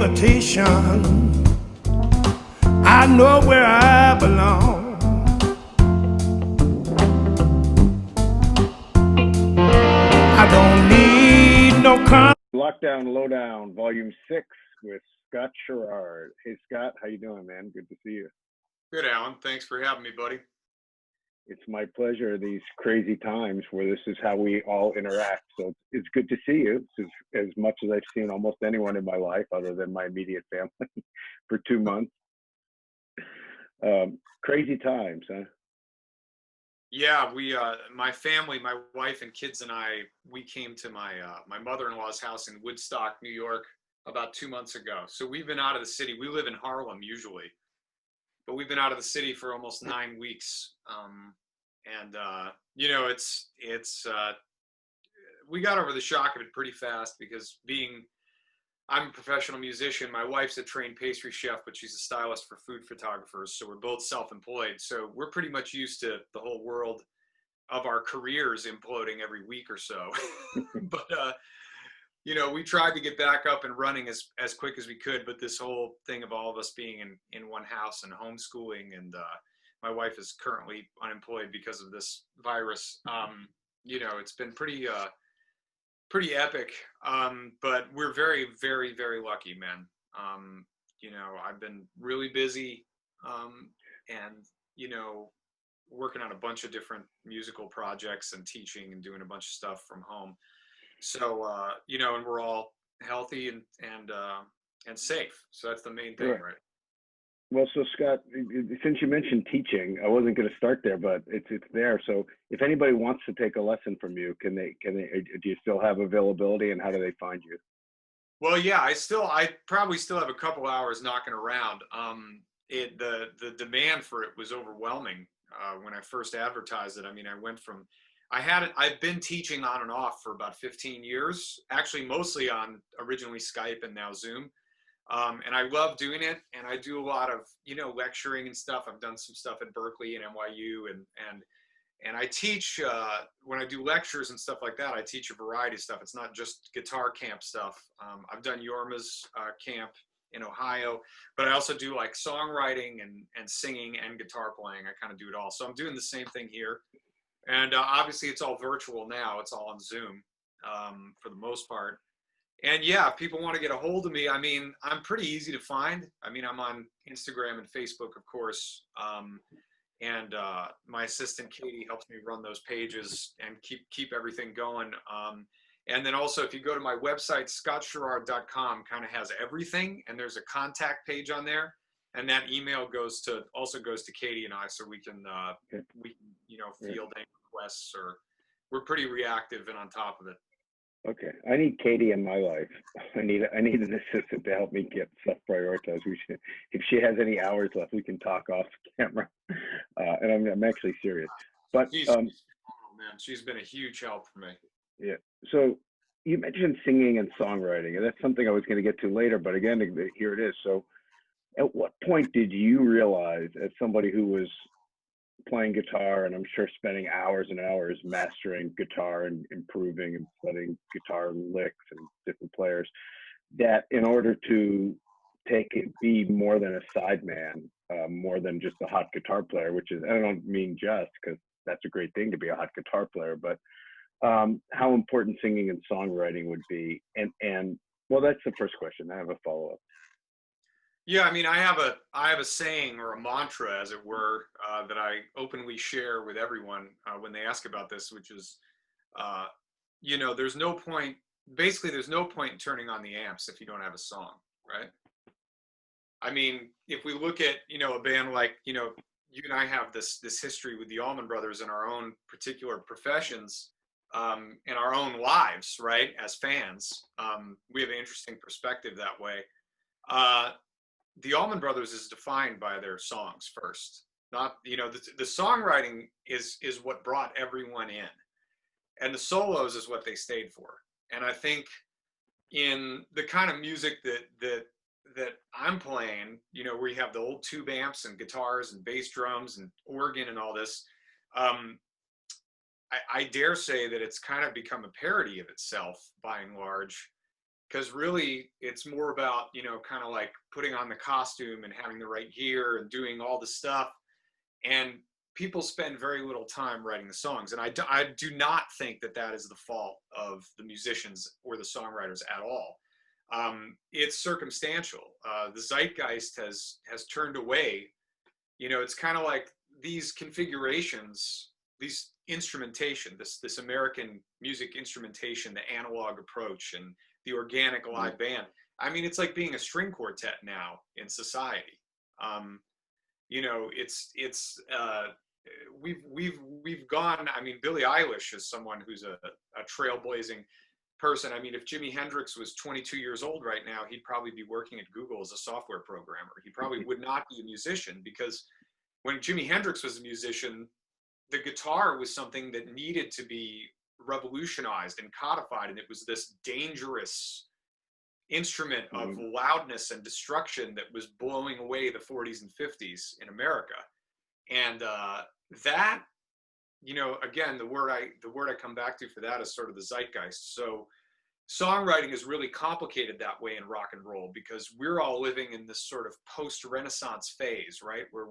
invitation. I know where I belong. I don't need no Lockdown, Lowdown, Volume 6 with Scott Sharrard. Hey, Scott, how you doing, man? Good to see you. Good, Alan. Thanks for having me, buddy. It's my pleasure, these crazy times where this is how we all interact. So it's good to see you. It's as much as I've seen almost anyone in my life other than my immediate family for 2 months. Crazy times, huh? Yeah, my family, my wife and kids and I, we came to my mother-in-law's house in Woodstock, New York, about 2 months ago. So we've been out of the city. We live in Harlem usually, but we've been out of the city for almost 9 weeks. We got over the shock of it pretty fast because I'm a professional musician. My wife's a trained pastry chef, but she's a stylist for food photographers. So we're both self-employed. So we're pretty much used to the whole world of our careers imploding every week or so. But, we tried to get back up and running as quick as we could. But this whole thing of all of us being in one house and homeschooling, and my wife is currently unemployed because of this virus. It's been pretty epic, but we're very, very, very lucky, man. I've been really busy, and working on a bunch of different musical projects and teaching and doing a bunch of stuff from home. So and we're all healthy and safe. So that's the main thing, right? Well, so Scott, since you mentioned teaching, I wasn't going to start there, but it's there. So if anybody wants to take a lesson from you, can they, do you still have availability, and how do they find you? Well, yeah, I probably still have a couple hours knocking around. The demand for it was overwhelming when I first advertised it. I mean, I've been teaching on and off for about 15 years, actually mostly on originally Skype and now Zoom. And I love doing it, and I do a lot of lecturing and stuff. I've done some stuff at Berkeley and NYU, and I teach when I do lectures and stuff like that. I teach a variety of stuff. It's not just guitar camp stuff. I've done Yorma's camp in Ohio, but I also do like songwriting and singing and guitar playing. I kind of do it all. So I'm doing the same thing here, and obviously it's all virtual now. It's all on Zoom for the most part. And yeah, if people want to get a hold of me, I mean, I'm pretty easy to find. I mean, I'm on Instagram and Facebook, of course. And my assistant, Katie, helps me run those pages and keep everything going. And then also, if you go to my website, scottsharrard.com, kind of has everything. And there's a contact page on there. And that email goes to Katie and I, so we can field any requests, or we're pretty reactive and on top of it. Okay, I need Katie in my life. I need an assistant to help me get stuff prioritized. If she has any hours left, we can talk off camera. And I'm actually serious. But she's been a huge help for me. Yeah. So you mentioned singing and songwriting, and that's something I was going to get to later. But again, here it is. So, at what point did you realize, as somebody who was playing guitar, and I'm sure spending hours and hours mastering guitar and improving and studying guitar licks and different players, that in order to be more than a sideman, more than just a hot guitar player, which is, I don't mean just, because that's a great thing to be a hot guitar player, but how important singing and songwriting would be. And well, that's the first question. I have a follow-up. Yeah, I mean, I have a saying, or a mantra, as it were, that I openly share with everyone when they ask about this, which is, there's no point in turning on the amps if you don't have a song, right? I mean, if we look at, a band like, you and I have this history with the Allman Brothers in our own particular professions, in our own lives, right? As fans, we have an interesting perspective that way. The Allman Brothers is defined by their songs first. Not, the songwriting is what brought everyone in, and the solos is what they stayed for. And I think in the kind of music that I'm playing, where you have the old tube amps and guitars and bass drums and organ and all this, I dare say that it's kind of become a parody of itself by and large, because really it's more about, you know, kind of like putting on the costume and having the right gear and doing all the stuff. And people spend very little time writing the songs. And I do not think that that is the fault of the musicians or the songwriters at all. It's circumstantial. The zeitgeist has turned away. You know, it's kind of like these configurations, these instrumentation, this American music instrumentation, the analog approach and the organic live band. I mean, it's like being a string quartet now in society. You know, we've gone. I mean, Billie Eilish is someone who's a trailblazing person. I mean, if Jimi Hendrix was 22 years old right now, he'd probably be working at Google as a software programmer. He probably would not be a musician, because when Jimi Hendrix was a musician, the guitar was something that needed to be revolutionized and codified, and it was this dangerous instrument of loudness and destruction that was blowing away the 40s and 50s in America. And that, you know, again, the word I come back to for that is sort of the zeitgeist. So songwriting is really complicated that way in rock and roll, because we're all living in this sort of post-Renaissance phase, right? Where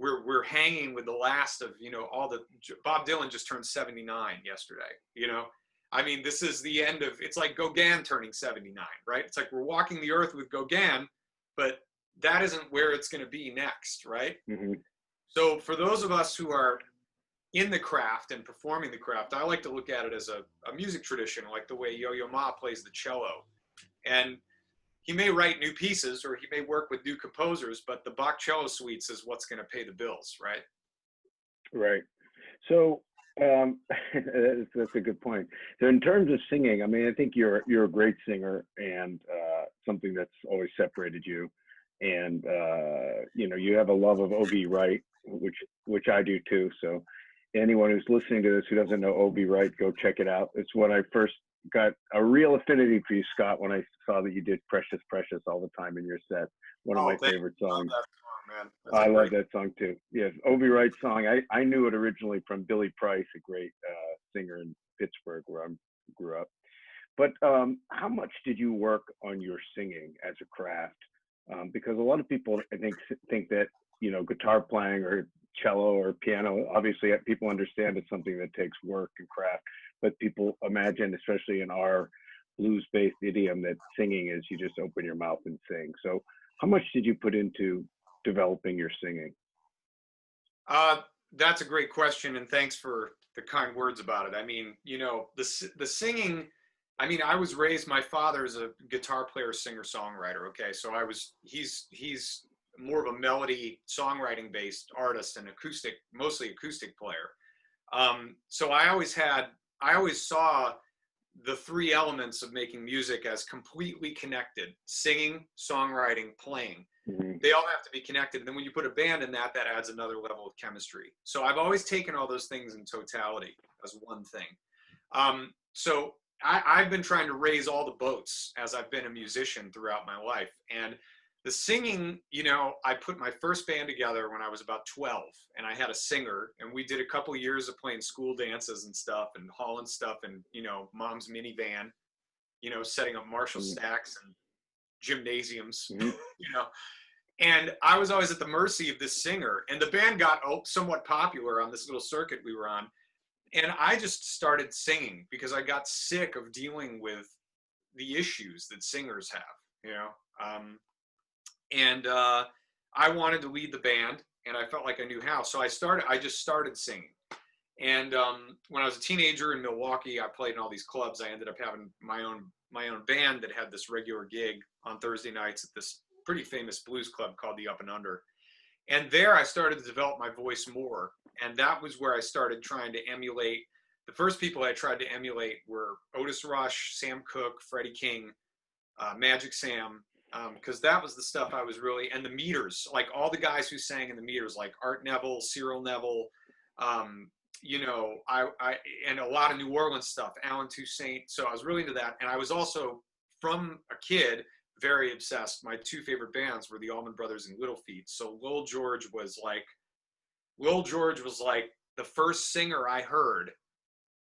we're hanging with the last of, you know, all the, Bob Dylan just turned 79 yesterday, you know? I mean, this is the end of, it's like Gauguin turning 79, right? It's like we're walking the earth with Gauguin, but that isn't where it's going to be next, right? So for those of us who are in the craft and performing the craft, I like to look at it as a music tradition, like the way Yo-Yo Ma plays the cello. And he may write new pieces or he may work with new composers, but the Bach cello suites is what's going to pay the bills, right? Right. So that's a good point. So in terms of singing, I mean, I think you're a great singer, and something that's always separated you. And you know, you have a love of O.B. Wright, which I do too. So anyone who's listening to this who doesn't know O.B. Wright, go check it out. It's when I first got a real affinity for you, Scott, when I saw that you did Precious Precious all the time in your set. One of my favorite songs. I love that song too. Yes, O.B. Wright's song. I knew it originally from Billy Price, a great singer in Pittsburgh, where I grew up. But how much did you work on your singing as a craft? Because a lot of people, I think that, you know, guitar playing or cello or piano, obviously people understand it's something that takes work and craft, but people imagine, especially in our blues-based idiom, that singing is you just open your mouth and sing. So how much did you put into developing your singing? That's a great question, and thanks for the kind words about it. I mean, you know, the singing, I mean, I was raised, my father's a guitar player, singer, songwriter. Okay. So he's more of a melody songwriting based artist and mostly acoustic player. So I always saw the three elements of making music as completely connected: singing, songwriting, playing. They all have to be connected. And then when you put a band in that adds another level of chemistry. So I've always taken all those things in totality as one thing. So I've been trying to raise all the boats as I've been a musician throughout my life. And the singing, you know, I put my first band together when I was about 12, and I had a singer, and we did a couple of years of playing school dances and stuff and hauling stuff and, you know, mom's minivan, you know, setting up Marshall stacks and gymnasiums, you know, and I was always at the mercy of this singer. And the band got somewhat popular on this little circuit we were on. And I just started singing because I got sick of dealing with the issues that singers have, you know. I wanted to lead the band, and I felt like I knew how. So I just started singing. And when I was a teenager in Milwaukee, I played in all these clubs. I ended up having my own band that had this regular gig on Thursday nights at this pretty famous blues club called the Up and Under. And there I started to develop my voice more. And that was where I started trying to emulate. The first people I tried to emulate were Otis Rush, Sam Cooke, Freddie King, Magic Sam, because that was the stuff I was really, and the Meters, like all the guys who sang in the Meters, like Art Neville, Cyril Neville, you know, and a lot of New Orleans stuff, Alan Toussaint. So I was really into that. And I was also, from a kid, very obsessed. My two favorite bands were the Allman Brothers and Little Feat. So Lil George was like the first singer I heard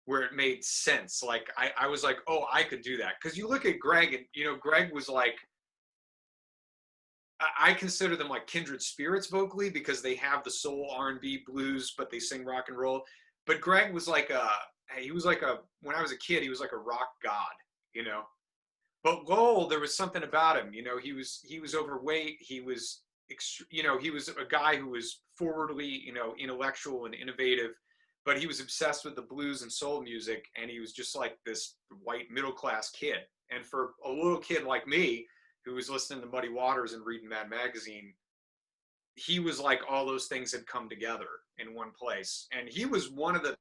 where it made sense. Like I was like, oh, I could do that. Because you look at Gregg, and you know, Gregg was like, I consider them like kindred spirits vocally, because they have the soul, R&B, blues, but they sing rock and roll. But Gregg was like when I was a kid, he was like a rock god, you know. But Lowell, there was something about him, you know. He was overweight. He was, you know, he was a guy who was forwardly, you know, intellectual and innovative, but he was obsessed with the blues and soul music, and he was just like this white middle class kid. And for a little kid like me, who was listening to Muddy Waters and reading Mad Magazine, he was like all those things had come together in one place. And he was one of the,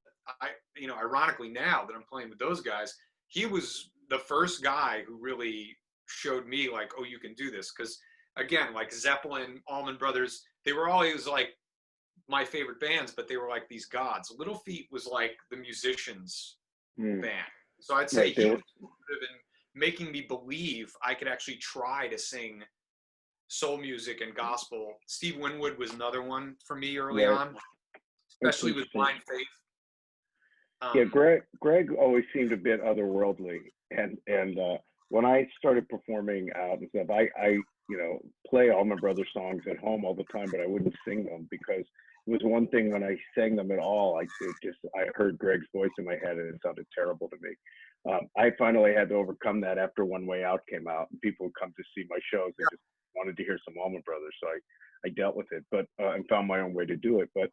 you know, ironically now that I'm playing with those guys, he was the first guy who really showed me like, oh, you can do this. Because again, like Zeppelin, Allman Brothers, they were always like my favorite bands, but they were like these gods. Little Feat was like the musicians band. So I'd say he was in making me believe I could actually try to sing soul music and gospel. Steve Winwood was another one for me early on, especially with Blind Faith. Yeah, Gregg always seemed a bit otherworldly, and when I started performing out and stuff, I you know, play Allman Brothers songs at home all the time, but I wouldn't sing them because it was one thing when I sang them at all. I heard Gregg's voice in my head and it sounded terrible to me. I finally had to overcome that after One Way Out came out, and people would come to see my shows and just wanted to hear some Allman Brothers. So I dealt with it, but and found my own way to do it. But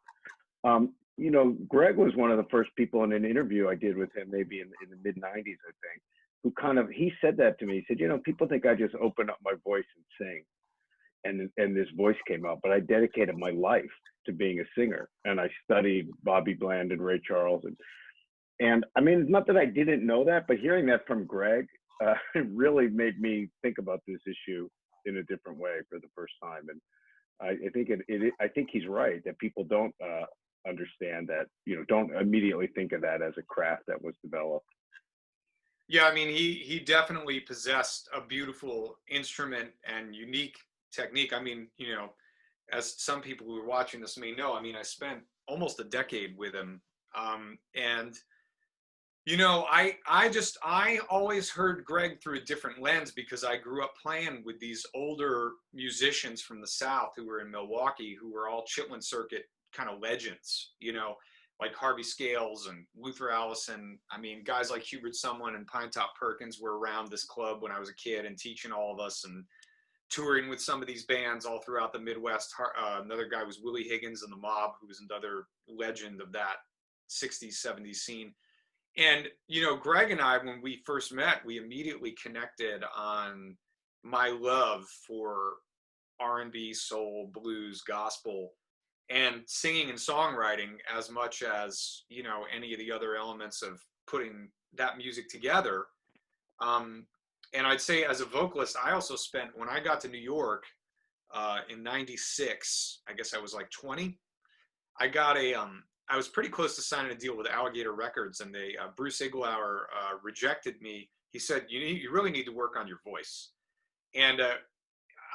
you know, Gregg was one of the first people in an interview I did with him, maybe in the mid '90s, I think, who he said that to me. He said, you know, people think I just open up my voice and sing, and this voice came out, but I dedicated my life to being a singer, and I studied Bobby Bland and Ray Charles, and I mean, it's not that I didn't know that, but hearing that from Gregg, it really made me think about this issue in a different way for the first time. And I think I think he's right that people don't understand that, you know, don't immediately think of that as a craft that was developed. Yeah, I mean, he definitely possessed a beautiful instrument and unique technique. I mean, you know, as some people who are watching this may know, I mean, I spent almost a decade with him, and you know, I always heard Gregg through a different lens because I grew up playing with these older musicians from the South who were in Milwaukee, who were all Chitlin circuit kind of legends, you know, like Harvey Scales and Luther Allison. I mean, guys like Hubert Sumlin and Pinetop Perkins were around this club when I was a kid and teaching all of us and touring with some of these bands all throughout the Midwest. Another guy was Willie Higgins and the Mob, who was another legend of that 60s, 70s scene. And, you know, Gregg and I, when we first met, we immediately connected on my love for R&B, soul, blues, gospel, and singing and songwriting as much as, you know, any of the other elements of putting that music together. And I'd say as a vocalist, I also spent, when I got to New York in '96, I guess I was like 20, I was pretty close to signing a deal with Alligator Records, and Bruce Iglauer rejected me. He said, you really need to work on your voice. And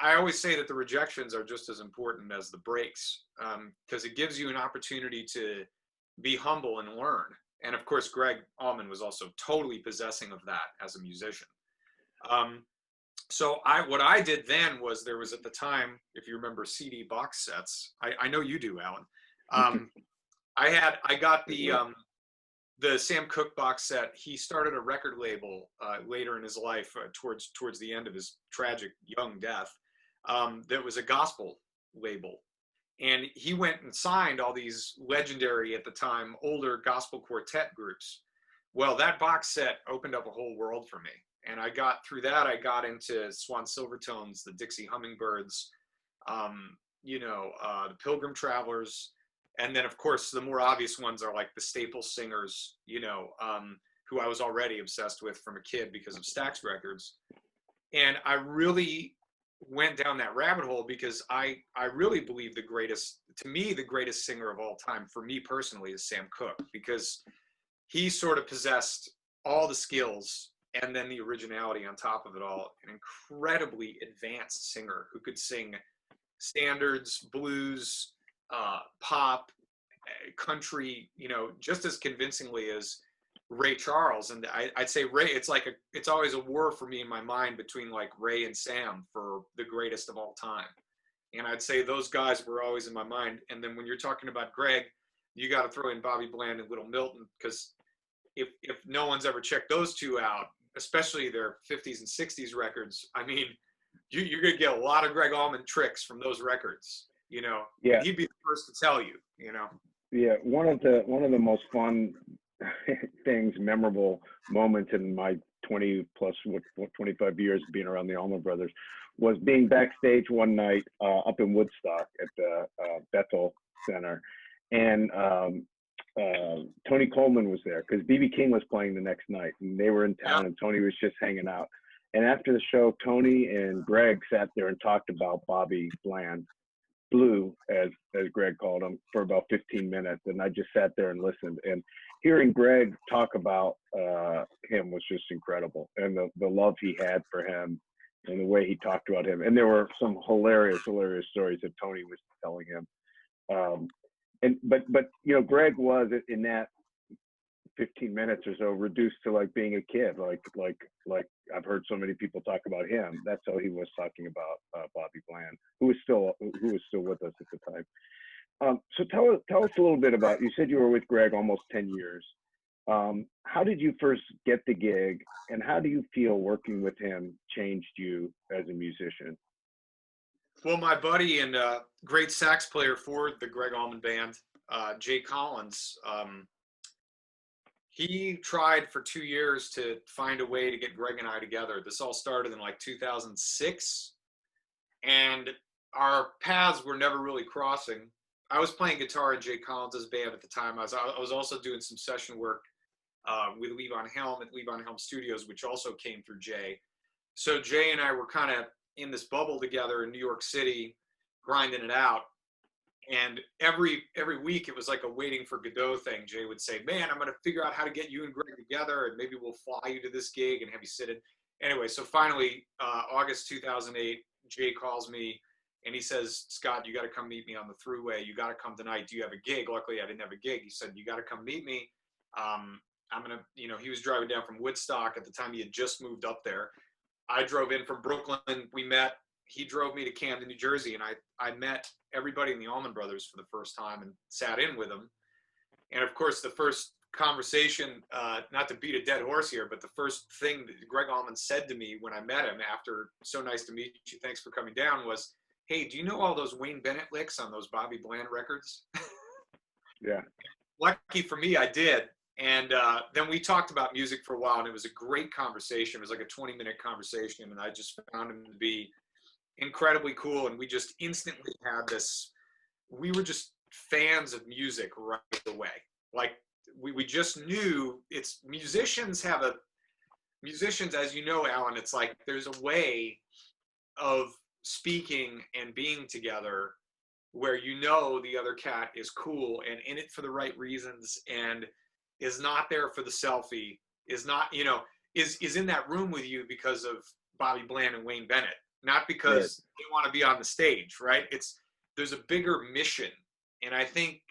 I always say that the rejections are just as important as the breaks, because it gives you an opportunity to be humble and learn. And of course, Gregg Allman was also totally possessing of that as a musician. So what I did then was, there was at the time, if you remember CD box sets, I know you do, Alan. I got the Sam Cooke box set. He started a record label later in his life, towards the end of his tragic young death. That was a gospel label, and he went and signed all these legendary at the time older gospel quartet groups. Well, that box set opened up a whole world for me, and I got through that. I got into Swan Silvertones, the Dixie Hummingbirds, you know, the Pilgrim Travelers. And then, of course, the more obvious ones are like the Staple Singers, you know, who I was already obsessed with from a kid because of Stax Records. And I really went down that rabbit hole because I really believe the greatest singer of all time, for me personally, is Sam Cooke, because he sort of possessed all the skills and then the originality on top of it all. An incredibly advanced singer who could sing standards, blues, pop, country, you know, just as convincingly as Ray Charles, and I'd say Ray. It's always a war for me in my mind between like Ray and Sam for the greatest of all time. And I'd say those guys were always in my mind. And then when you're talking about Gregg, you got to throw in Bobby Bland and Little Milton, because if no one's ever checked those two out, especially their 50s and 60s records, I mean, you're going to get a lot of Gregg Allman tricks from those records, you know. Yeah. And he'd be the first to tell you, you know. Yeah, one of the most fun things, memorable moments in my 20 plus 25 years being around the Allman Brothers was being backstage one night up in Woodstock at the Bethel Center, and Tony Coleman was there because B.B. King was playing the next night, and they were in town, and Tony was just hanging out. And after the show, Tony and Gregg sat there and talked about Bobby Bland, Blue, as Gregg called him, for about 15 minutes. And I just sat there and listened. And hearing Gregg talk about him was just incredible. And the love he had for him and the way he talked about him. And there were some hilarious stories that Tony was telling him. But you know, Gregg was in that 15 minutes or so reduced to like being a kid, like I've heard so many people talk about him. That's how he was talking about Bobby Bland, who was still with us at the time. So tell us a little bit about, you said you were with Gregg almost 10 years. How did you first get the gig, and how do you feel working with him changed you as a musician? Well, my buddy and great sax player for the Gregg Allman Band, Jay Collins, he tried for 2 years to find a way to get Gregg and I together. This all started in like 2006, and our paths were never really crossing. I was playing guitar in Jay Collins' band at the time. I was also doing some session work with Levon Helm at Levon Helm Studios, which also came through Jay. So Jay and I were kind of in this bubble together in New York City, grinding it out. And every week it was like a waiting for Godot thing. Jay would say, man, I'm going to figure out how to get you and Gregg together, and maybe we'll fly you to this gig and have you sit in. Anyway, so finally, August 2008, Jay calls me and he says, Scott, you got to come meet me on the Thruway. You got to come tonight. Do you have a gig? Luckily, I didn't have a gig. He said, you got to come meet me. I'm going to, you know, he was driving down from Woodstock at the time. He had just moved up there. I drove in from Brooklyn. We met. He drove me to Camden, New Jersey, and I met everybody in the Allman Brothers for the first time and sat in with them. And of course, the first conversation, not to beat a dead horse here, but the first thing that Gregg Allman said to me when I met him after, so nice to meet you, thanks for coming down, was, hey, do you know all those Wayne Bennett licks on those Bobby Bland records? Yeah. Lucky for me, I did. And then we talked about music for a while, and it was a great conversation. It was like a 20-minute conversation, and I just found him to be incredibly cool. And we just instantly had this, we were just fans of music right away. Like we just knew it's musicians, as you know, Alan, it's like there's a way of speaking and being together where you know the other cat is cool and in it for the right reasons and is not there for the selfie, is not, you know, is in that room with you because of Bobby Bland and Wayne Bennett, not because they want to be on the stage, right? There's a bigger mission. And I think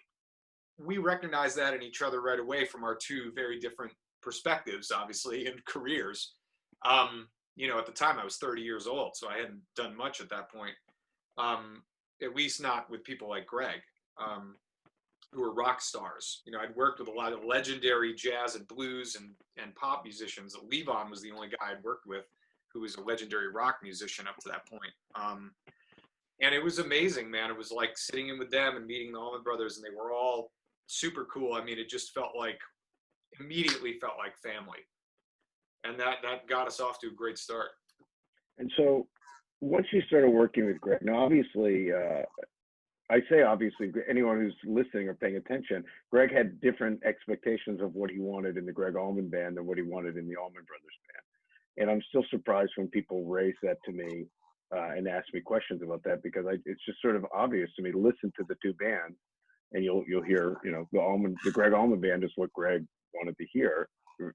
we recognize that in each other right away from our two very different perspectives, obviously, and careers. You know, at the time I was 30 years old, so I hadn't done much at that point. At least not with people like Gregg, who were rock stars. You know, I'd worked with a lot of legendary jazz and blues and pop musicians. Levon was the only guy I'd worked with who was a legendary rock musician up to that point. And it was amazing, man. It was like sitting in with them and meeting the Allman Brothers, and they were all super cool. I mean, it just immediately felt like family. And that got us off to a great start. And so once you started working with Gregg, now obviously, I say obviously, anyone who's listening or paying attention, Gregg had different expectations of what he wanted in the Gregg Allman Band than what he wanted in the Allman Brothers Band. And I'm still surprised when people raise that to me and ask me questions about that, because it's just sort of obvious to me to listen to the two bands, and you'll hear, you know, the Gregg Allman Band is what Gregg wanted to hear,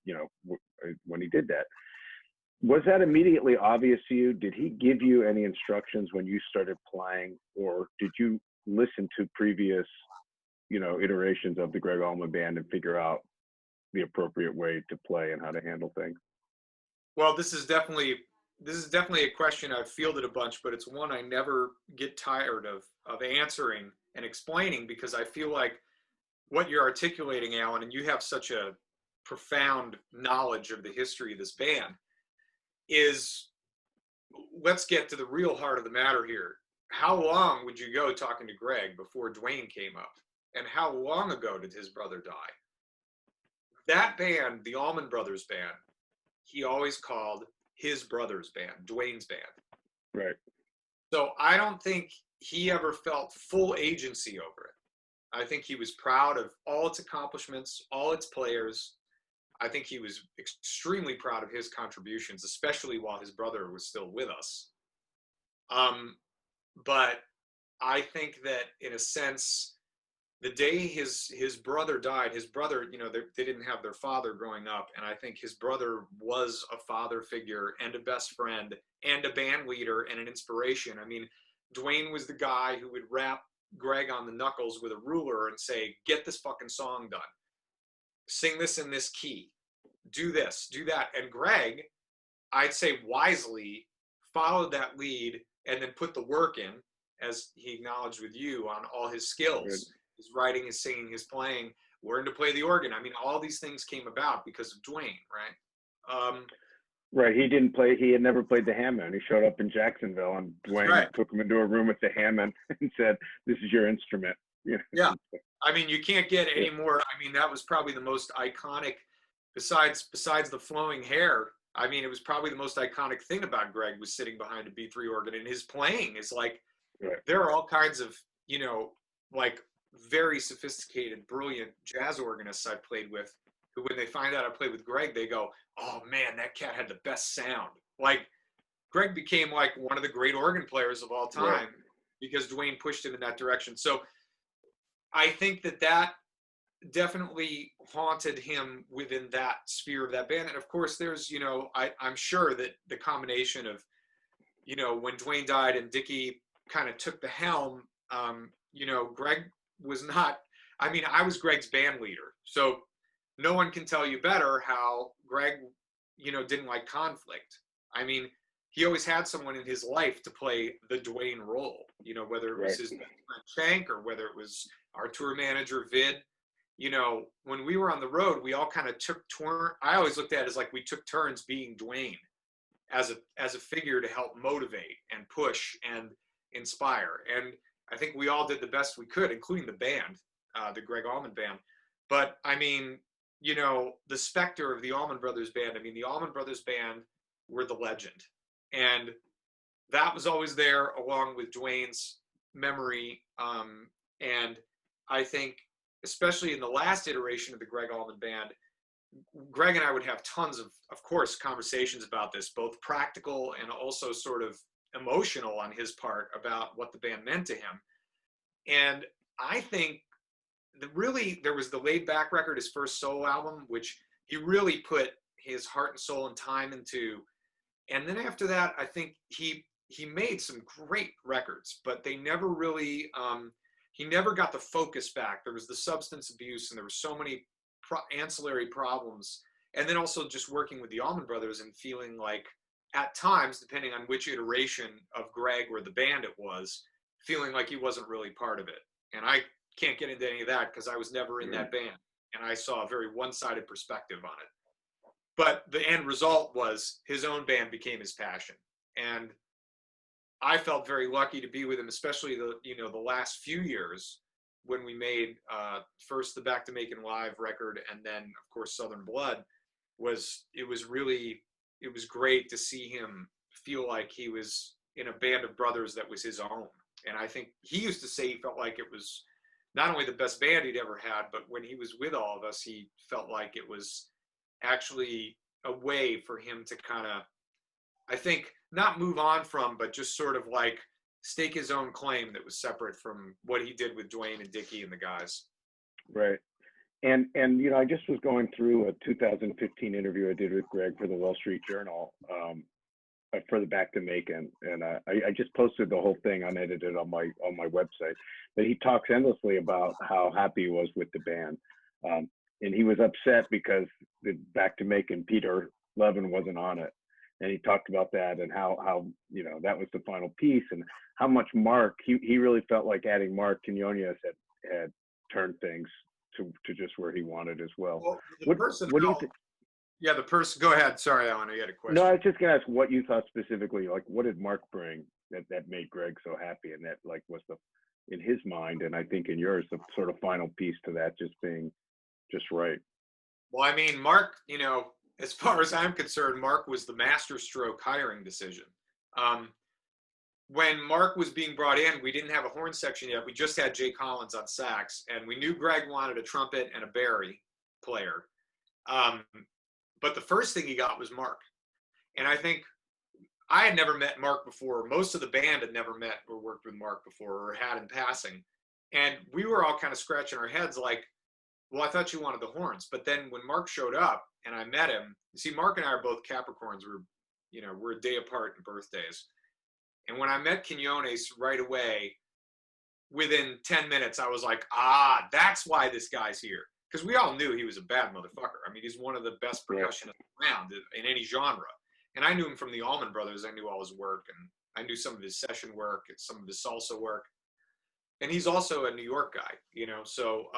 you know, when he did that. Was that immediately obvious to you? Did he give you any instructions when you started playing, or did you listen to previous, you know, iterations of the Gregg Allman Band and figure out the appropriate way to play and how to handle things? Well, this is definitely a question I've fielded a bunch, but it's one I never get tired of answering and explaining, because I feel like what you're articulating, Alan, and you have such a profound knowledge of the history of this band, is, let's get to the real heart of the matter here. How long would you go talking to Gregg before Duane came up? And how long ago did his brother die? That band, the Allman Brothers band, he always called his brother's band, Duane's band. Right. So I don't think he ever felt full agency over it. I think he was proud of all its accomplishments, all its players. I think he was extremely proud of his contributions, especially while his brother was still with us. But I think that, in a sense, the day his brother died, his brother, you know, they didn't have their father growing up, and I think his brother was a father figure and a best friend and a band leader and an inspiration. I mean, Duane was the guy who would rap Gregg on the knuckles with a ruler and say, get this fucking song done. Sing this in this key. Do this, do that. And Gregg, I'd say wisely, followed that lead and then put the work in, as he acknowledged with you, on all his skills. Good. His writing, his singing, his playing, learned to play the organ. I mean, all these things came about because of Duane, right? Right. He didn't play. He had never played the Hammond. He showed up in Jacksonville, and Duane took him into a room with the Hammond and said, "This is your instrument." You know? Yeah. I mean, you can't get any more. I mean, that was probably the most iconic, besides the flowing hair. I mean, it was probably the most iconic thing about Gregg, was sitting behind a B3 organ, and his playing is like, there are all kinds of, you know, like, very sophisticated, brilliant jazz organists I've played with, who, when they find out I played with Gregg, they go, "Oh man, that cat had the best sound." Like, Gregg became like one of the great organ players of all time because Duane pushed him in that direction. So I think that definitely haunted him within that sphere of that band. And of course, there's, you know, I'm sure that the combination of, you know, when Duane died and Dickie kind of took the helm, you know, Gregg was not, I mean, I was Gregg's band leader. So no one can tell you better how Gregg, you know, didn't like conflict. I mean, he always had someone in his life to play the Duane role, you know, whether it was his friend Shank or whether it was our tour manager, Vid. You know, when we were on the road, we all kind of took turns. I always looked at it as like we took turns being Duane as a figure to help motivate and push and inspire. And I think we all did the best we could, including the band, the Gregg Allman band. But I mean, you know, the specter of the Allman Brothers band, I mean, the Allman Brothers band were the legend. And that was always there, along with Duane's memory. And I think, especially in the last iteration of the Gregg Allman band, Gregg and I would have tons of course, conversations about this, both practical and also sort of emotional on his part about what the band meant to him. And I think there was the Laid Back record, his first solo album, which he really put his heart and soul and time into. And then after that, I think he made some great records, but they never really, he never got the focus back. There was the substance abuse, and there were so many ancillary problems. And then also just working with the Allman Brothers and feeling like, at times, depending on which iteration of Gregg or the band it was, feeling like he wasn't really part of it. And I can't get into any of that because I was never in that band, and I saw a very one-sided perspective on it. But the end result was his own band became his passion. And I felt very lucky to be with him, especially the last few years when we made first the Back to Making Live record, and then of course Southern Blood. It was great to see him feel like he was in a band of brothers that was his own. And I think he used to say he felt like it was not only the best band he'd ever had, but when he was with all of us, he felt like it was actually a way for him to kind of, I think, not move on from, but just sort of like stake his own claim that was separate from what he did with Duane and Dickie and the guys. Right. And you know, I just was going through a 2015 interview I did with Gregg for the Wall Street Journal for the Back to Making, and I just posted the whole thing unedited on my website. But he talks endlessly about how happy he was with the band. and he was upset because Back to Macon, Peter Levin wasn't on it. And he talked about that and how you know, that was the final piece, and how much Mark, he really felt like adding Mark Quinones had turned things to just where he wanted as well. Well, What do you think? Yeah, the person. Go ahead. Sorry, Alan, I had a question. No, I was just gonna ask what you thought specifically. Like, what did Mark bring that made Gregg so happy, and that like was the, in his mind, and I think in yours, the sort of final piece to that just being just right. Well, I mean, Mark, you know, as far as I'm concerned, Mark was the masterstroke hiring decision. When Mark was being brought in, we didn't have a horn section yet. We just had Jay Collins on sax, and we knew Gregg wanted a trumpet and a bari player. But the first thing he got was Mark. And I think I had never met Mark before. Most of the band had never met or worked with Mark before, or had in passing. And we were all kind of scratching our heads like, well, I thought you wanted the horns. But then when Mark showed up and I met him, you see, Mark and I are both Capricorns. We're a day apart in birthdays. And when I met Quinones right away, within 10 minutes, I was like, that's why this guy's here. Because we all knew he was a bad motherfucker. I mean, he's one of the best percussionists around in any genre. And I knew him from the Allman Brothers. I knew all his work, and I knew some of his session work and some of his salsa work. And he's also a New York guy, you know. So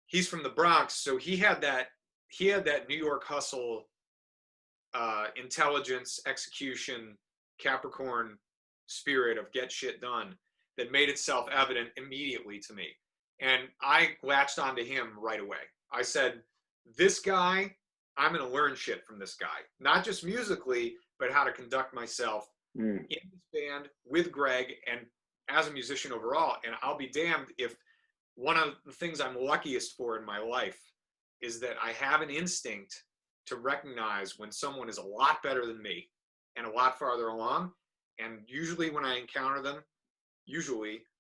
he's from the Bronx, so he had that New York hustle, intelligence, execution, Capricorn spirit of get shit done that made itself evident immediately to me. And I latched onto him right away. I said, this guy, I'm going to learn shit from this guy, not just musically, but how to conduct myself in this band with Gregg and as a musician overall. And I'll be damned if one of the things I'm luckiest for in my life is that I have an instinct to recognize when someone is a lot better than me and a lot farther along. And usually when I encounter them,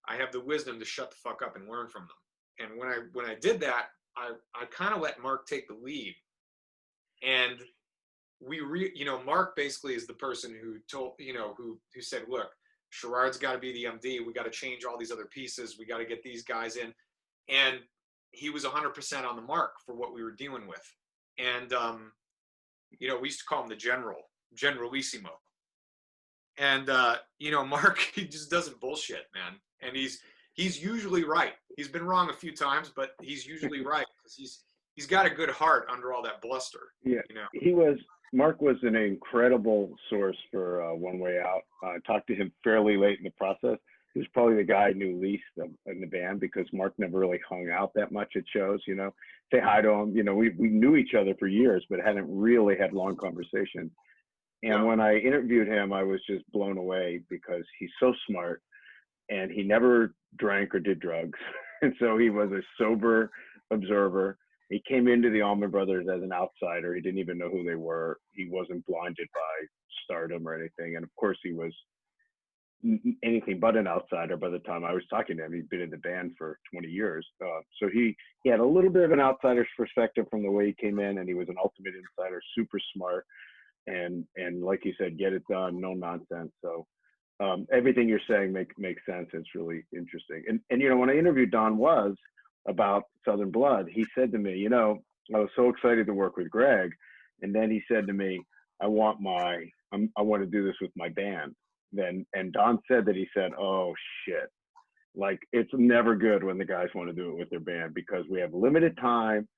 I have the wisdom to shut the fuck up and learn from them. And when I did that, I kind of let Mark take the lead. And Mark basically is the person who told, who said, look, Sharrard's got to be the MD. We got to change all these other pieces. We got to get these guys in. And he was 100% on the mark for what we were dealing with. And, we used to call him the Generalissimo. And, Mark, he just doesn't bullshit, man. And he's usually right. He's been wrong a few times, but he's usually right because he's got a good heart under all that bluster. Yeah, Mark was an incredible source for One Way Out. I talked to him fairly late in the process. He was probably the guy I knew least in the band because Mark never really hung out that much at shows, say hi to him. We knew each other for years, but hadn't really had long conversations. And when I interviewed him, I was just blown away because he's so smart and he never drank or did drugs. And so he was a sober observer. He came into the Allman Brothers as an outsider. He didn't even know who they were. He wasn't blinded by stardom or anything. And of course, he was anything but an outsider by the time I was talking to him. He'd been in the band for 20 years. So he had a little bit of an outsider's perspective from the way he came in, and he was an ultimate insider, super smart. And like you said, get it done, no nonsense. So everything you're saying makes sense. It's really interesting. And when I interviewed Don Was about Southern Blood, he said to me, I was so excited to work with Gregg. And then he said to me, I want to do this with my band. And Don said that he said, oh shit, like it's never good when the guys want to do it with their band because we have limited time.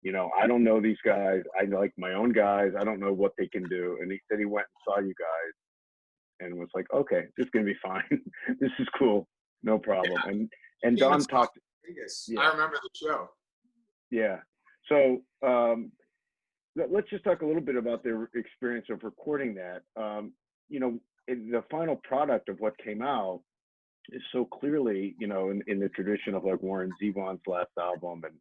I don't know these guys. I like my own guys. I don't know what they can do. And he said he went and saw you guys and was like, okay, this is going to be fine. This is cool. No problem. Yeah. And Don talked. Yeah. I remember the show. Yeah. So let's just talk a little bit about their experience of recording that. The final product of what came out is so clearly, in the tradition of like Warren Zevon's last album and,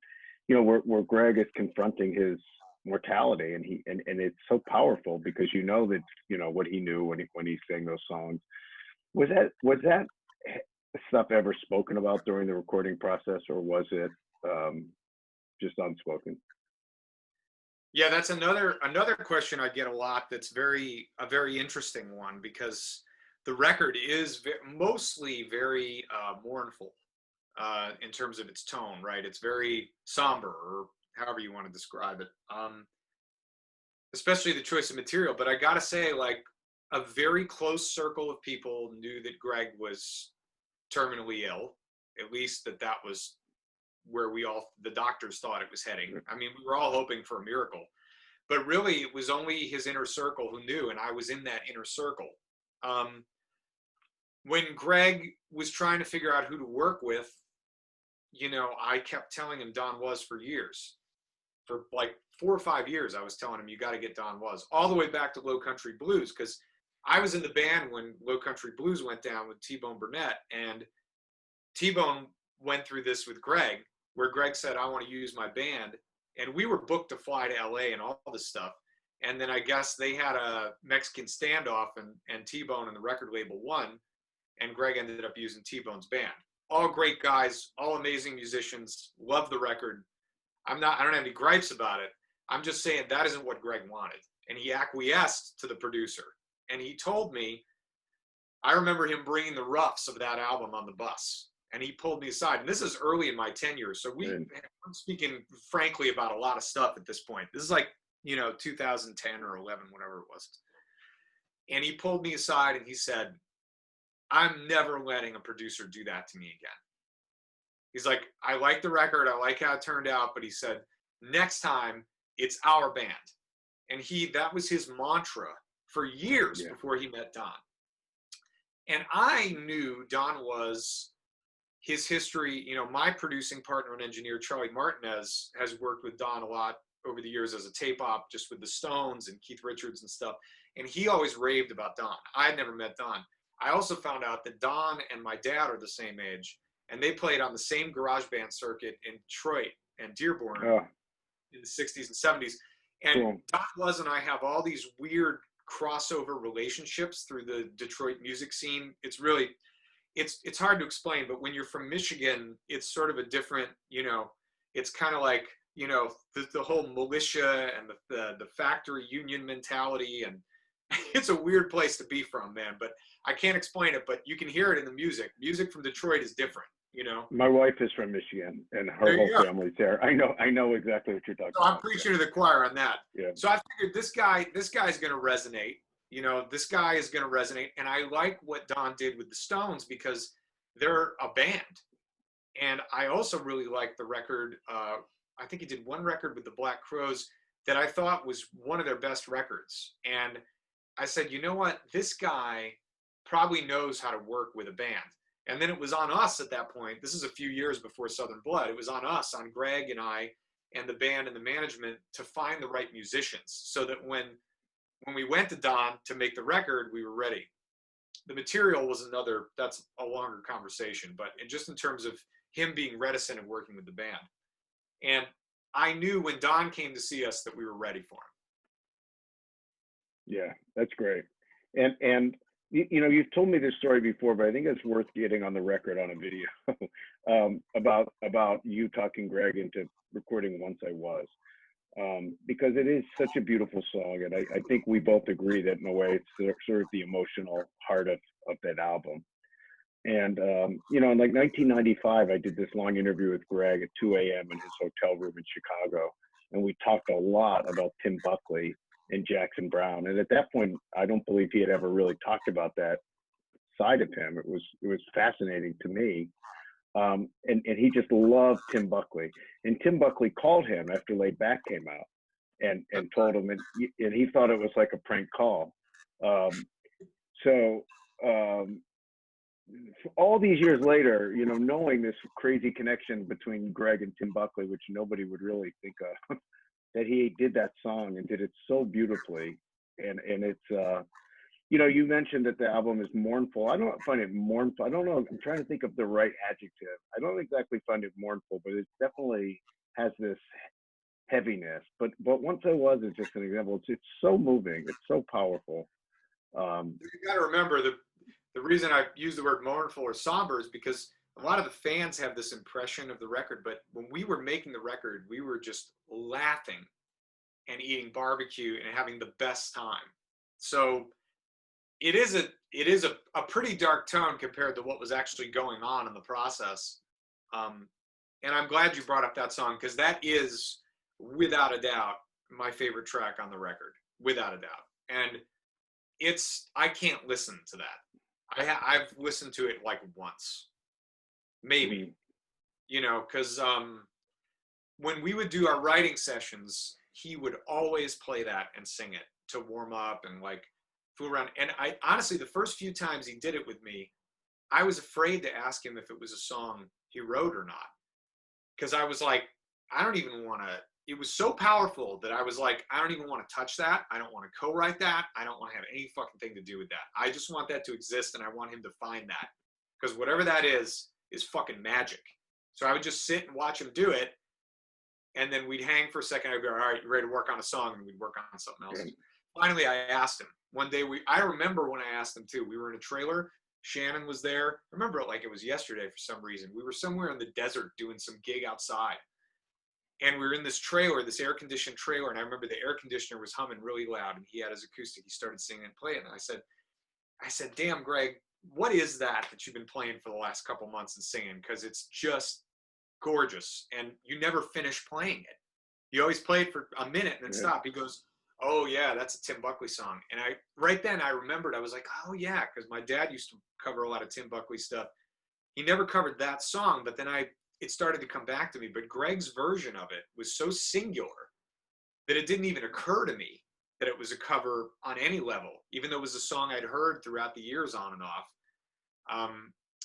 where Gregg is confronting his mortality and it's so powerful because that, what he knew when he sang those songs. Was that stuff ever spoken about during the recording process, or was it just unspoken? Yeah, that's another question I get a lot. That's a very interesting one because the record is mostly very mournful in terms of its tone, right? It's very somber or however you want to describe it. Especially the choice of material. But I gotta say, like, a very close circle of people knew that Gregg was terminally ill. At least that was where the doctors thought it was heading. I mean, we were all hoping for a miracle, but really it was only his inner circle who knew, and I was in that inner circle. When Gregg was trying to figure out who to work with, you know, I kept telling him Don Was for years. For like 4 or 5 years, I was telling him, you got to get Don Was, all the way back to Low Country Blues, because I was in the band when Low Country Blues went down with T-Bone Burnett, and T-Bone went through this with Gregg, where Gregg said, I want to use my band. And we were booked to fly to LA and all this stuff. And then I guess they had a Mexican standoff, and T-Bone and the record label won. And Gregg ended up using T-Bone's band. All great guys, all amazing musicians, love the record. I don't have any gripes about it. I'm just saying that isn't what Gregg wanted. And he acquiesced to the producer. And he told me, I remember him bringing the roughs of that album on the bus. And he pulled me aside. And this is early in my tenure. So I'm speaking frankly about a lot of stuff at this point. This is like, 2010 or 11, whatever it was. And he pulled me aside and he said, I'm never letting a producer do that to me again. He's like, I like the record. I like how it turned out. But he said, next time it's our band. And that was his mantra for years before he met Don. And I knew Don Was, his history, my producing partner and engineer, Charlie Martinez, has worked with Don a lot over the years as a tape op, just with the Stones and Keith Richards and stuff. And he always raved about Don. I had never met Don. I also found out that Don and my dad are the same age, and they played on the same garage band circuit in Detroit and Dearborn in the 60s and 70s. And Don Was and I have all these weird crossover relationships through the Detroit music scene. It's really, it's hard to explain, but when you're from Michigan, it's sort of a different, it's kind of like, the whole militia and the factory union mentality, and it's a weird place to be from, man. But I can't explain it, but you can hear it in the music. Music from Detroit is different, My wife is from Michigan, and her whole family's there. I know exactly what you're talking about. I'm preaching to the choir on that. Yeah. So I figured this guy's going to resonate. This guy is going to resonate. And I like what Don did with the Stones because they're a band. And I also really like the record. I think he did one record with the Black Crowes that I thought was one of their best records. And I said, you know what? This guy probably knows how to work with a band. And then it was on us at that point. This is a few years before Southern Blood. It was on us, on Gregg and I and the band and the management, to find the right musicians so that when we went to Don to make the record, we were ready. The material was that's a longer conversation, but just in terms of him being reticent and working with the band. And I knew when Don came to see us that we were ready for him. Yeah, that's great. And you've told me this story before, but I think it's worth getting on the record on a video about you talking Gregg into recording Once I Was, because it is such a beautiful song, and I think we both agree that in a way it's sort of the emotional heart of that album. And in like 1995, I did this long interview with Gregg at 2 a.m. in his hotel room in Chicago, and we talked a lot about Tim Buckley and Jackson Browne. And at that point, I don't believe he had ever really talked about that side of him. It was fascinating to me. And he just loved Tim Buckley. And Tim Buckley called him after Laid Back came out and told him, and he thought it was like a prank call. All these years later, knowing this crazy connection between Gregg and Tim Buckley, which nobody would really think of, that he did that song and did it so beautifully. And it's, you mentioned that the album is mournful. I don't find it mournful. I don't know. I'm trying to think of the right adjective. I don't exactly find it mournful, but it definitely has this heaviness. But Once I Was is just an example. It's so moving. It's so powerful. You got to remember the reason I use the word mournful or somber is because a lot of the fans have this impression of the record, but when we were making the record, we were just laughing and eating barbecue and having the best time. So it is a pretty dark tone compared to what was actually going on in the process. And I'm glad you brought up that song, because that is, without a doubt, my favorite track on the record, without a doubt. And I can't listen to that. I've listened to it like once, maybe, because when we would do our writing sessions, he would always play that and sing it to warm up and like fool around. And I honestly, the first few times he did it with me, I was afraid to ask him if it was a song he wrote or not. Because I was like, I don't even want to, it was so powerful that I was like, I don't even want to touch that. I don't want to co-write that. I don't want to have any fucking thing to do with that. I just want that to exist, and I want him to find that. Because whatever that is fucking magic. So I would just sit and watch him do it, and then we'd hang for a second. I'd go, all right, you ready to work on a song? And we'd work on something else. Finally, I asked him. One day, I remember when I asked him too. We were in a trailer. Shannon was there. I remember it like it was yesterday for some reason. We were somewhere in the desert doing some gig outside. And we were in this trailer, this air-conditioned trailer, and I remember the air conditioner was humming really loud, and he had his acoustic. He started singing and playing, and I said, damn, Gregg, what is that you've been playing for the last couple months and singing? Because it's just gorgeous, and you never finish playing it. You always play it for a minute and then stop. He goes, oh, yeah, that's a Tim Buckley song. And right then I remembered, I was like, oh, yeah, because my dad used to cover a lot of Tim Buckley stuff. He never covered that song, but then it started to come back to me. But Gregg's version of it was so singular that it didn't even occur to me that it was a cover on any level, even though it was a song I'd heard throughout the years on and off.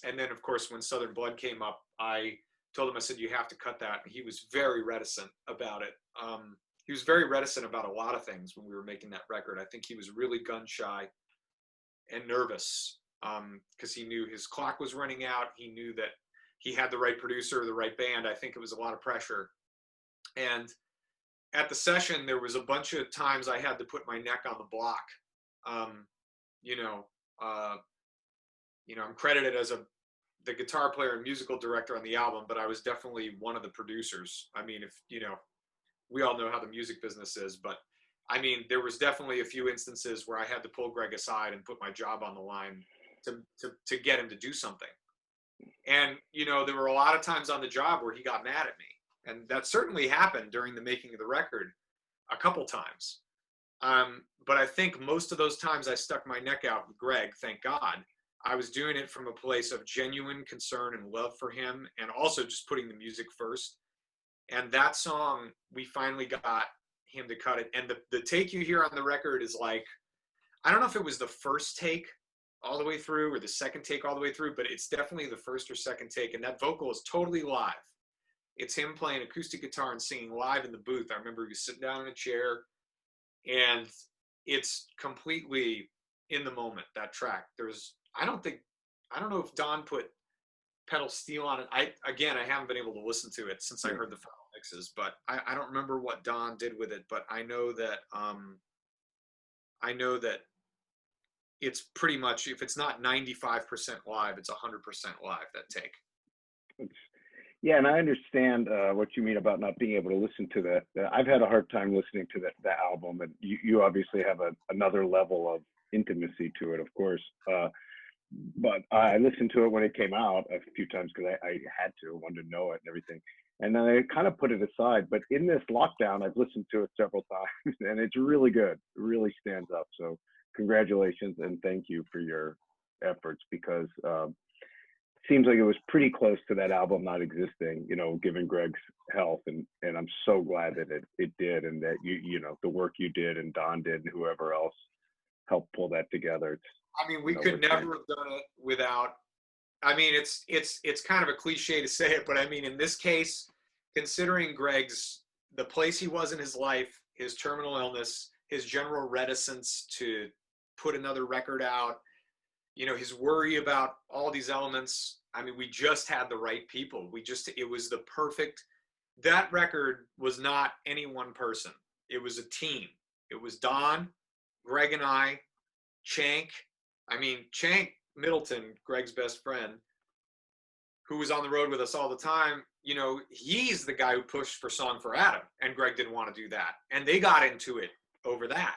And then, of course, when Southern Blood came up, I told him, I said, you have to cut that. And he was very reticent about it. He was very reticent about a lot of things when we were making that record. I think he was really gun shy and nervous because he knew his clock was running out. He knew that he had the right producer, the right band. I think it was a lot of pressure. And at the session, there was a bunch of times I had to put my neck on the block. I'm credited as the guitar player and musical director on the album, but I was definitely one of the producers. I mean, we all know how the music business is, but I mean, there was definitely a few instances where I had to pull Gregg aside and put my job on the line to get him to do something. And, there were a lot of times on the job where he got mad at me. And that certainly happened during the making of the record a couple times. But I think most of those times I stuck my neck out with Gregg, thank God. I was doing it from a place of genuine concern and love for him, and also just putting the music first. And that song, we finally got him to cut it. And the take you hear on the record is like, I don't know if it was the first take all the way through or the second take all the way through, but it's definitely the first or second take. And that vocal is totally live. It's him playing acoustic guitar and singing live in the booth. I remember he was sitting down in a chair, and it's completely in the moment, that track. I don't know if Don put pedal steel on it. I haven't been able to listen to it since I heard the final mixes, but I don't remember what Don did with it, but I know that it's pretty much, if it's not 95% live, it's 100% live, that take. Yeah, and I understand what you mean about not being able to listen to that. I've had a hard time listening to that album, and you obviously have another level of intimacy to it, of course. But I listened to it when it came out a few times because I had to, wanted to know it and everything. And then I kind of put it aside. But in this lockdown, I've listened to it several times, and it's really good. It really stands up. So congratulations and thank you for your efforts, because it seems like it was pretty close to that album not existing, given Gregg's health. And I'm so glad that it did, and that the work you did and Don did and whoever else helped pull that together. We could never have done it without, it's kind of a cliche to say it, but in this case, considering the place he was in his life, his terminal illness, his general reticence to put another record out, his worry about all these elements. We just had the right people. It was the perfect, that record was not any one person. It was a team. It was Don, Gregg and I, Chank Middleton, Gregg's best friend, who was on the road with us all the time. He's the guy who pushed for Song for Adam, and Gregg didn't want to do that. And they got into it over that,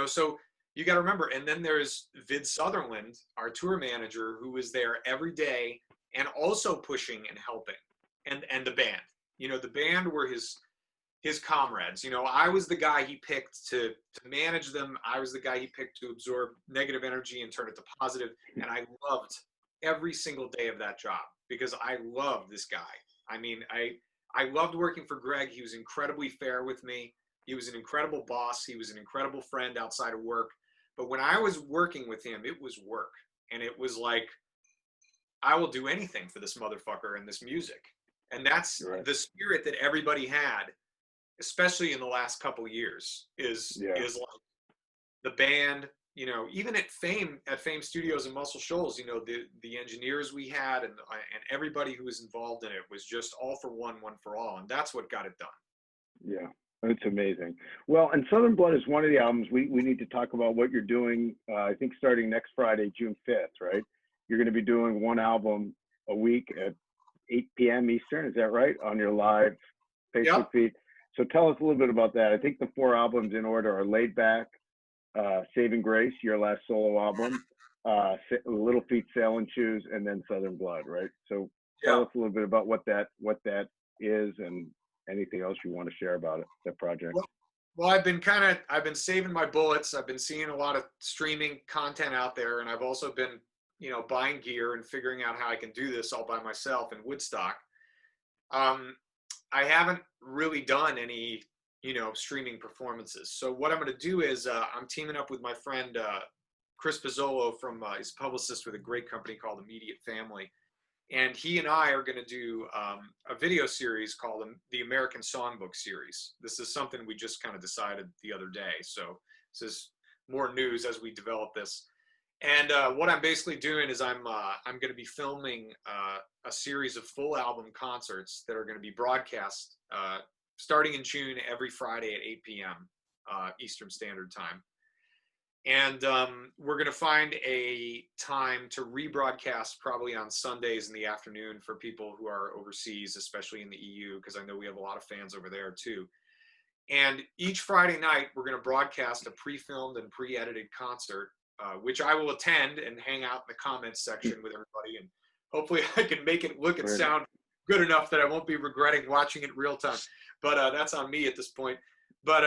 so you got to remember. And then there's Vid Sutherland, our tour manager, who was there every day and also pushing and helping, and the band. The band were his his comrades. You know, I was the guy he picked to manage them. I was the guy he picked to absorb negative energy and turn it to positive. And I loved every single day of that job because I loved this guy. I mean, I loved working for Gregg. He was incredibly fair with me. He was an incredible boss. He was an incredible friend outside of work. But when I was working with him, it was work. And it was like, I will do anything for this motherfucker and this music. And that's Right. the spirit that everybody had, especially in the last couple of years, is like the band, you know, even at Fame Studios in Muscle Shoals, you know, the engineers we had and everybody who was involved in it was just all for one for all. And that's what got it done. Yeah, it's amazing. Well, and Southern Blood is one of the albums we need to talk about what you're doing. I think starting next Friday, June 5th, right? You're going to be doing one album a week at 8 p.m. Eastern. Is that right? On your live Facebook feed. So tell us a little bit about that. I think the 4 albums in order are Laid Back, Saving Grace, your last solo album, Little Feat, Sailin' Shoes, and then Southern Blood, right? So tell us a little bit about what that is and anything else you want to share about it, that project. Well, I've been saving my bullets. I've been seeing a lot of streaming content out there, and I've also been, you know, buying gear and figuring out how I can do this all by myself in Woodstock. I haven't really done any, you know, streaming performances. So what I'm going to do is I'm teaming up with my friend Chris Pizzolo from he's a publicist with a great company called Immediate Family. And he and I are going to do a video series called the American Songbook series. This is something we just kind of decided the other day. So this is more news as we develop this. And what I'm basically doing is I'm going to be filming a series of full album concerts that are going to be broadcast starting in June every Friday at 8 p.m. Eastern Standard Time. And we're going to find a time to rebroadcast probably on Sundays in the afternoon for people who are overseas, especially in the EU, because I know we have a lot of fans over there too. And each Friday night, we're going to broadcast a pre-filmed and pre-edited concert, which I will attend and hang out in the comments section with everybody. And hopefully I can make it look and sound good enough that I won't be regretting watching it real time. But that's on me at this point. But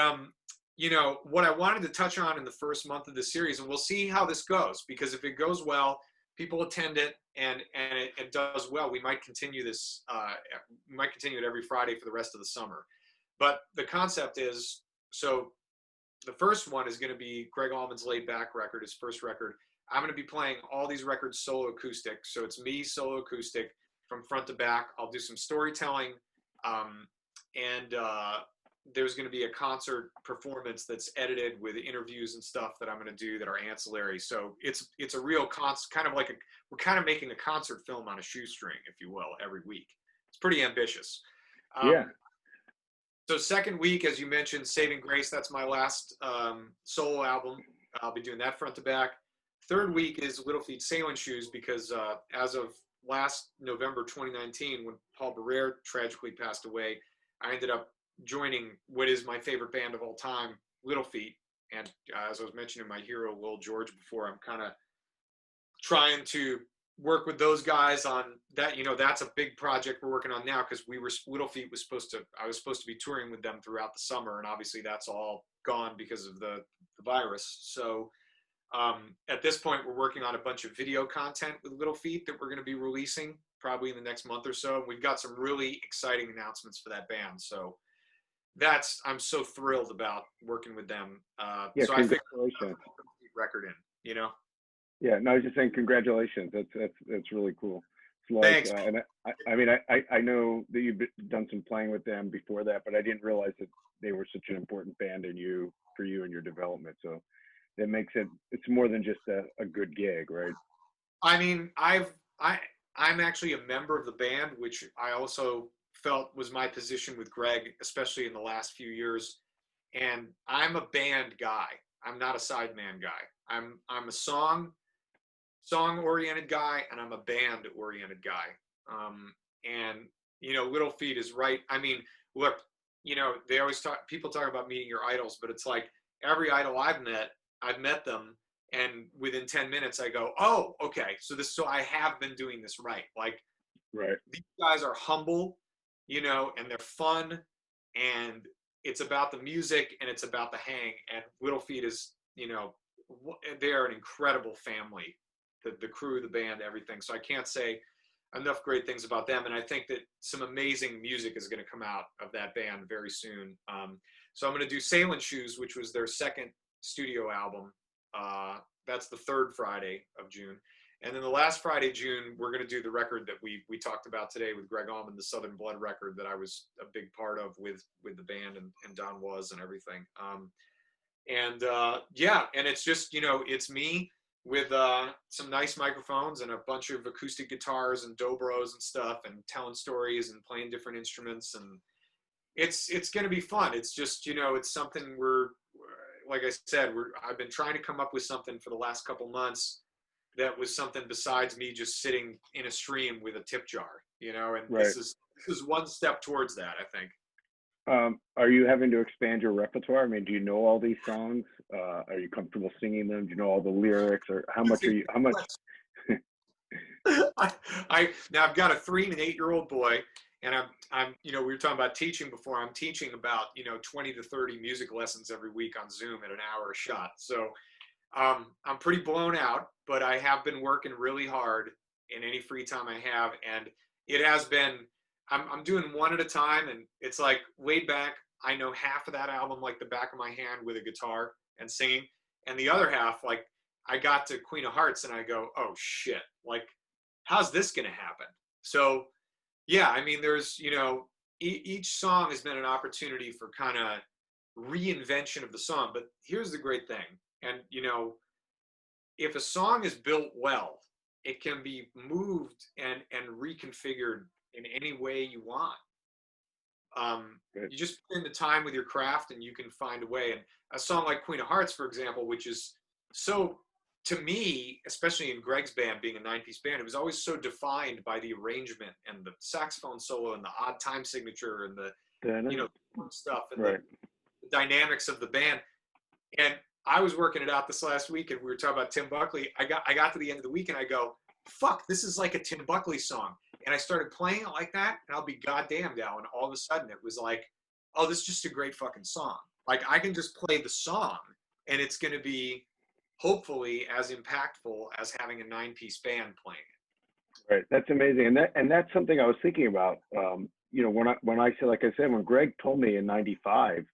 you know, what I wanted to touch on in the first month of the series, and we'll see how this goes, because if it goes well, people attend it and it does well, we might continue this, we might continue it every Friday for the rest of the summer. But the concept is, so the first one is going to be Gregg Allman's Laid Back record, his first record. I'm going to be playing all these records solo acoustic. So it's me solo acoustic from front to back. I'll do some storytelling, and there's going to be a concert performance that's edited with interviews and stuff that I'm going to do that are ancillary. So it's a real kind of like we're kind of making a concert film on a shoestring, if you will, every week. It's pretty ambitious. So second week, as you mentioned, Saving Grace, that's my last solo album. I'll be doing that front to back. Third week is Little Feat, Sailin' Shoes, because as of last November 2019, when Paul Barrere tragically passed away, I ended up joining what is my favorite band of all time, Little Feat. And as I was mentioning my hero, Lil George, before, I'm kind of trying to work with those guys on that. You know, that's a big project we're working on now, because Little Feat I was supposed to be touring with them throughout the summer, and obviously that's all gone because of the virus. So at this point, we're working on a bunch of video content with Little Feat that we're going to be releasing probably in the next month or so. We've got some really exciting announcements for that band. So I'm so thrilled about working with them. So I think record in, you know? Yeah, no, I was just saying congratulations. That's really cool. It's like, Thanks. And I mean, I know that you've done some playing with them before that, but I didn't realize that they were such an important band for you and your development. So that makes it's more than just a good gig, right? I mean, I'm actually a member of the band, which I also felt was my position with Gregg, especially in the last few years. And I'm a band guy. I'm not a sideman guy. I'm a song-oriented guy, and I'm a band-oriented guy. And, you know, Little Feat is right. I mean, look, you know, people talk about meeting your idols, but it's like every idol I've met them, and within 10 minutes I go, oh, okay, so I have been doing this right. Like, right. These guys are humble, you know, and they're fun, and it's about the music and it's about the hang. And Little Feat is, you know, they're an incredible family, the crew, the band, everything. So I can't say enough great things about them. And I think that some amazing music is going to come out of that band very soon. So I'm going to do Sailin Shoes, which was their second studio album. That's the third Friday of June. And then the last Friday, June, we're going to do the record that we talked about today with Gregg Allman, the Southern Blood record that I was a big part of with the band and Don was and everything. Yeah, and it's just, you know, it's me with some nice microphones and a bunch of acoustic guitars and dobros and stuff and telling stories and playing different instruments. And it's going to be fun. It's just, you know, it's something like I said, I've been trying to come up with something for the last couple months that was something besides me just sitting in a stream with a tip jar, you know, and Right. this is one step towards that, I think. Are you having to expand your repertoire? I mean, do you know all these songs? Are you comfortable singing them? Do you know all the lyrics, or how much? Now I've got a 3 and an 8-year-old boy, and I'm, you know, we were talking about teaching before. I'm teaching about, you know, 20 to 30 music lessons every week on Zoom at an hour a shot. So I'm pretty blown out, but I have been working really hard in any free time I have. And it has been, I'm doing one at a time, and it's like laid back. I know half of that album like the back of my hand with a guitar and singing. And the other half, like I got to Queen of Hearts and I go, oh shit, like how's this going to happen? So yeah, I mean, there's, you know, each song has been an opportunity for kind of reinvention of the song. But here's the great thing. And, you know, if a song is built well, it can be moved and reconfigured in any way you want. You just put in the time with your craft and you can find a way. And a song like Queen of Hearts, for example, which is so, to me, especially in Gregg's band, being a 9-piece band, it was always so defined by the arrangement and the saxophone solo and the odd time signature and the, you know, stuff and the dynamics of the band. And I was working it out this last week, and we were talking about Tim Buckley. I got to the end of the week, and I go, fuck, this is like a Tim Buckley song. And I started playing it like that, and I'll be goddamned now. And all of a sudden, it was like, oh, this is just a great fucking song. Like, I can just play the song, and it's going to be hopefully as impactful as having a 9-piece band playing it. Right, that's amazing, and that's something I was thinking about. You know, when I said, like I said, when Gregg told me in '95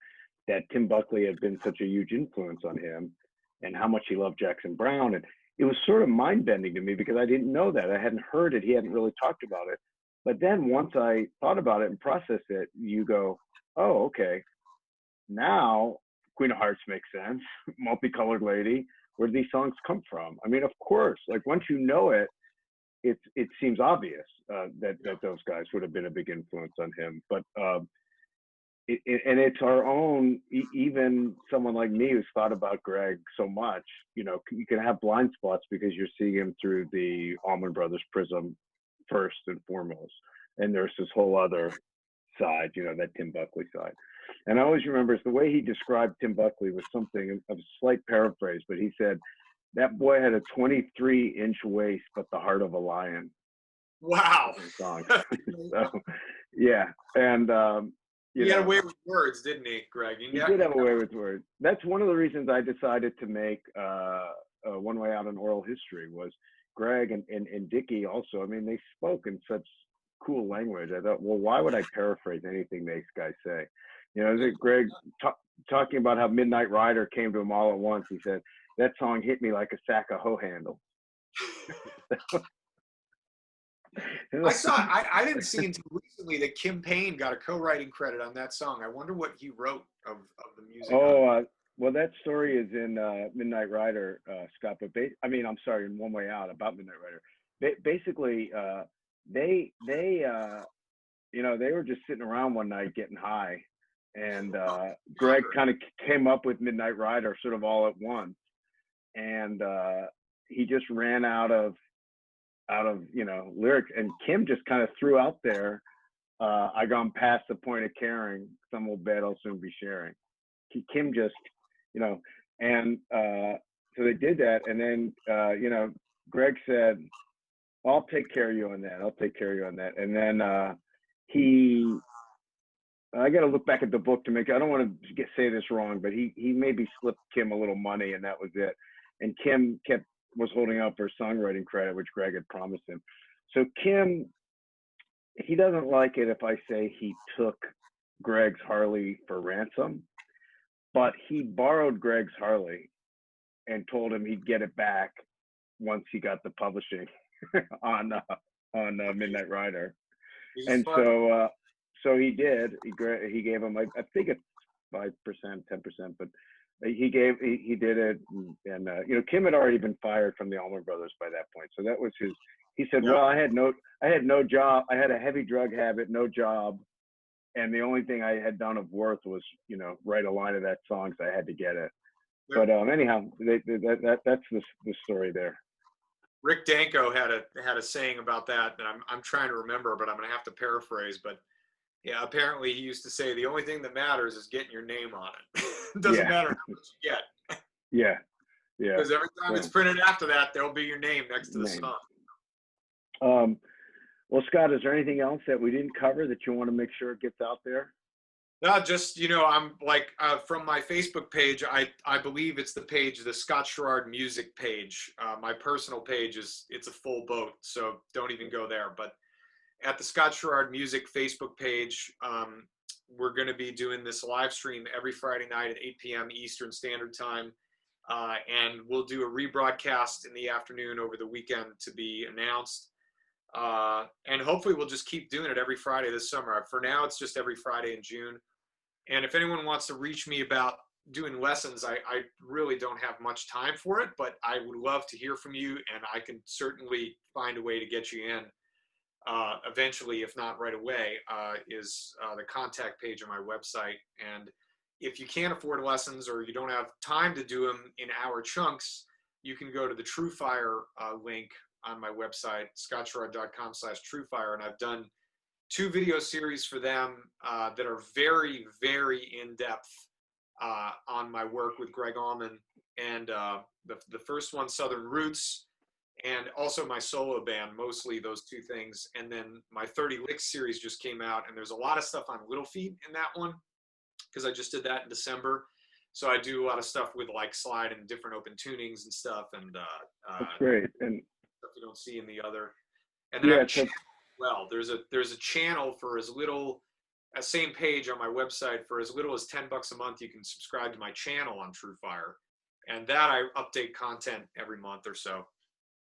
that Tim Buckley had been such a huge influence on him, and how much he loved Jackson Browne, and it was sort of mind-bending to me because I didn't know that. I hadn't heard it. He hadn't really talked about it. But then once I thought about it and processed it, you go, oh, okay. Now Queen of Hearts makes sense. Multicolored Lady. Where do these songs come from? I mean, of course, like once you know it, it seems obvious that those guys would have been a big influence on him. But and it's our own, even someone like me who's thought about Gregg so much, you know, you can have blind spots because you're seeing him through the Allman Brothers prism first and foremost. And there's this whole other side, you know, that Tim Buckley side. And I always remember the way he described Tim Buckley was something of a slight paraphrase, but he said, that boy had a 23-inch waist, but the heart of a lion. Wow. So, yeah. And, he had a way with words, didn't he, Gregg? He did have a way with words. That's one of the reasons I decided to make One Way Out in Oral History was Gregg and Dickie also. I mean, they spoke in such cool language. I thought, well, why would I paraphrase anything these guys say? You know, Gregg talking about how Midnight Rider came to him all at once. He said, that song hit me like a sack of hoe handles. I didn't see until recently that Kim Payne got a co-writing credit on that song. I wonder what he wrote of the music. Oh, well, that story is in Midnight Rider, Scott. But I'm sorry, in One Way Out about Midnight Rider. Basically, they you know, they were just sitting around one night getting high, and Gregg kind of came up with Midnight Rider sort of all at once, and he just ran out of you know, lyrics, and Kim just kind of threw out there, I gone past the point of caring, some old bed I'll soon be sharing. Kim just, you know, and so they did that, and then you know, Gregg said, I'll take care of you on that, and then he I got to look back at the book to make. I don't want to say this wrong, but he maybe slipped Kim a little money, and that was it. And Kim was holding up her songwriting credit, which Gregg had promised him. So Kim, he doesn't like it if I say he took Gregg's Harley for ransom, but he borrowed Gregg's Harley and told him he'd get it back once he got the publishing on Midnight Rider. And so he did. He gave him, I think it's 5%, 10%, but he did it. And you know, Kim had already been fired from the Allman Brothers by that point. So that was his. He said, "Well, I had no job. I had a heavy drug habit, no job, and the only thing I had done of worth was, you know, write a line of that song, so I had to get it." But anyhow, that's the story there. Rick Danko had a saying about that I'm trying to remember, but I'm gonna have to paraphrase. But yeah, apparently he used to say the only thing that matters is getting your name on it. It doesn't matter how much you get. Yeah. Because every time it's printed after that, there'll be your name next to the song. Well, Scott, is there anything else that we didn't cover that you want to make sure it gets out there? No, just, you know, I'm like, from my Facebook page, I believe it's the Scott Sharrard music page. My personal page it's a full boat, so don't even go there. But at the Scott Sharrard music Facebook page, we're going to be doing this live stream every Friday night at 8 p.m. Eastern Standard Time. And we'll do a rebroadcast in the afternoon over the weekend to be announced. And hopefully we'll just keep doing it every Friday this summer. For now, it's just every Friday in June. And if anyone wants to reach me about doing lessons, I really don't have much time for it, but I would love to hear from you, and I can certainly find a way to get you in eventually, if not right away, is the contact page on my website. And if you can't afford lessons or you don't have time to do them in hour chunks, you can go to the TrueFire link on my website, scottsharrard.com/TrueFire, and I've done 2 video series for them that are very, very in-depth on my work with Gregg Allman. And the first one, Southern Roots, and also my solo band, mostly those 2 things. And then my 30 Licks series just came out, and there's a lot of stuff on Little Feat in that one, because I just did that in December. So I do a lot of stuff with like slide and different open tunings and stuff. And that's great. And stuff you don't see in the other. And then well, there's a channel for as little, same page on my website, for as little as $10 a month. You can subscribe to my channel on TrueFire, and that I update content every month or so.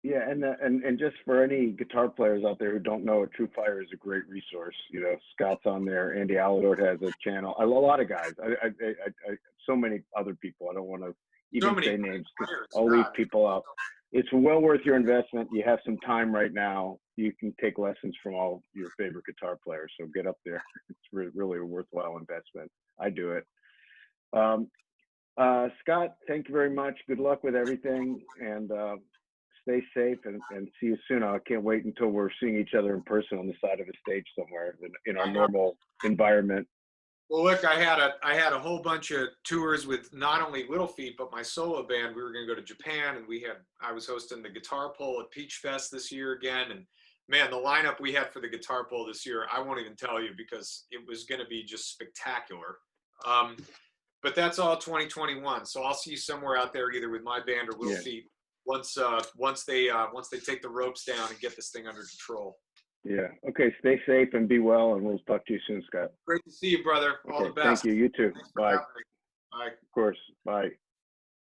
Yeah, and just for any guitar players out there who don't know, TrueFire is a great resource. You know, Scott's on there. Andy Aladort has a channel. A lot of guys. So many other people. I don't want to even say names. I'll leave people out. It's well worth your investment. You have some time right now. You can take lessons from all your favorite guitar players. So get up there. It's really a worthwhile investment. I do it. Scott, thank you very much. Good luck with everything, and stay safe, and see you soon. I can't wait until we're seeing each other in person on the side of a stage somewhere in our normal environment. Well, look, I had a whole bunch of tours with not only Little Feat, but my solo band. We were going to go to Japan, and I was hosting the Guitar Pull at Peach Fest this year again. And man, the lineup we had for the Guitar Pull this year, I won't even tell you, because it was going to be just spectacular. But that's all 2021. So I'll see you somewhere out there, either with my band or Little Feat, once they take the ropes down and get this thing under control. Yeah. Okay. Stay safe and be well, and we'll talk to you soon, Scott. Great to see you, brother. All the best. Thank you. You too. Bye. Bye. Of course. Bye.